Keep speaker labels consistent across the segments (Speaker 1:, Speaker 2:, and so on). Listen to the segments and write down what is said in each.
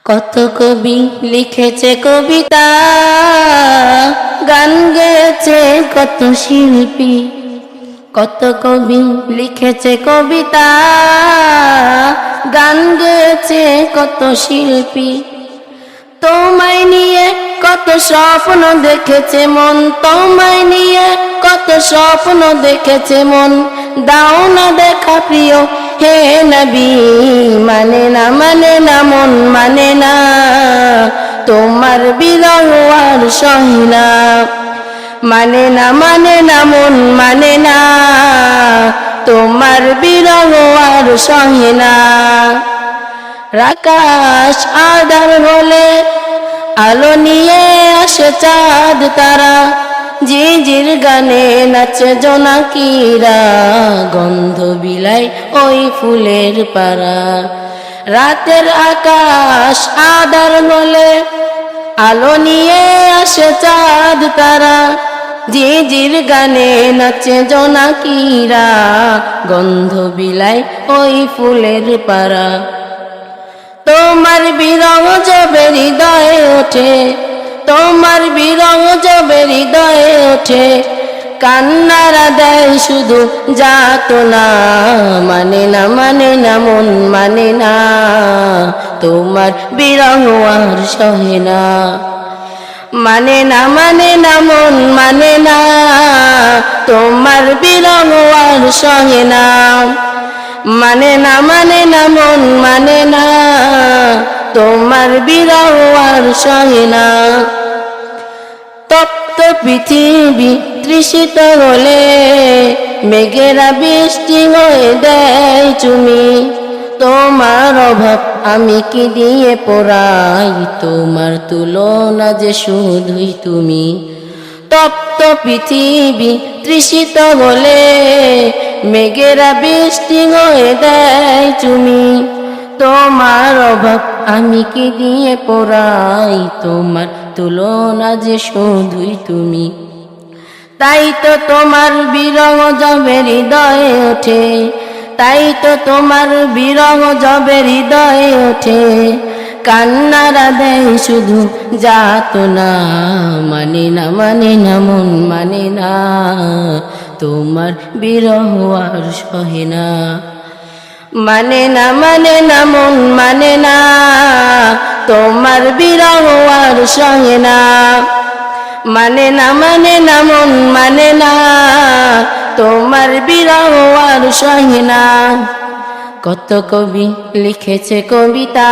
Speaker 1: কত কবি লিখেছে কবিতা, গান গেয়েছে কত শিল্পী। কত কবি লিখেছে কবিতা, গান গেয়েছে কত শিল্পী। তোমায় নিয়ে কত স্বপ্ন দেখেছে মন, তোমায় নিয়ে কত স্বপ্ন দেখেছে মন। দাও না দেখা প্রিয় হে নবী, মানে না মানে না মন মানে না, তোমার বিরহ আর সহে না। মানে না মানে না মন মানে না, তোমার বিরহ আর সহে না। আকাশ আঁধার হলে আলো নিয়ে আসে চাঁদ তারা, ঝিঝির গানে নাচে জোনাকিরা, গন্ধ বিলায় ওই ফুলের পাড়া। রাতের আকাশ আঁধার হলে আলো নিয়ে আসে চাঁদ তারা, ঝিঝির গানে নাচে জোনাকিরা, গন্ধ বিলায় ওই ফুলের পাড়া। তোমার বিরহ যবে হৃদয়ে ওঠে, তোমার বিরহ যবে হৃদয়ে ওঠে, কান্নারা দেয় শুধু যাতনা। মানে না মানে না মন মানে না, তোমার বিরহ আর সহে না। মানে না মানে না মন মানে না, তোমার বিরহ আর সহে না। মানে না মানে না মন মানে না, তোমার বিরহ আর সহে না। তপ্ত পৃথিবী তৃষিত হলে মেঘেরা বৃষ্টি হয়ে দেয় চুমি। তোমার অভাব আমি কি দিয়ে পোড়াই, তোমার তুলনা যে শুধুই তুমি। তপ্ত পৃথিবী তৃষিত হলে মেঘেরা বৃষ্টি হয়ে দেয় চুমি। তোমার অভাব আমি কি দিয়ে পোড়াই, তোমার তুলনা যে শুধুই তুমি। তাই তো তোমার বিরহ যবে হৃদয়ে ওঠে, তাই তো তোমার বিরহ যবে হৃদয়ে ওঠে, কান্নারা দেয় শুধু যাতনা। মানে না মানে না মন মানে না, তোমার বিরহ আর সহে না। মানে না মানে না মন মানে না, তোমার বিরহ আর সহে না। মানে না মানে না মন মানে না, তোমার বিরহ আর সহে না। কত কবি লিখেছে কবিতা,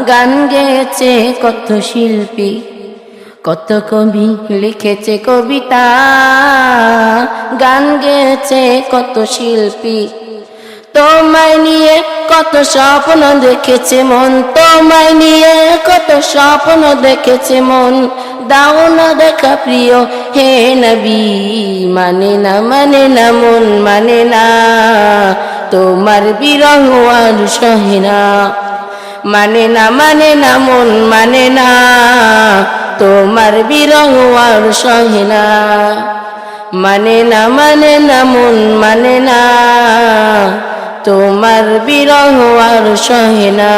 Speaker 1: গান গেয়েছে কত শিল্পী। কত কবি লিখেছে কবিতা, গান গেয়েছে কত শিল্পী। তোমায় নিয়ে কত স্বপ্ন দেখেছে মন, তোমায় নিয়ে কত স্বপ্ন দেখেছে মন। দাও না দেখা প্রিয় হে নবী, মানে না মানে না মন মানে না, তোমার বিরহ আর সহে না। মানে না মানে না মন মানে না, তোমার বিরহ আর সহে না। মানে না মানে না মন মানে না, তোমার বিরহ আর সহে না।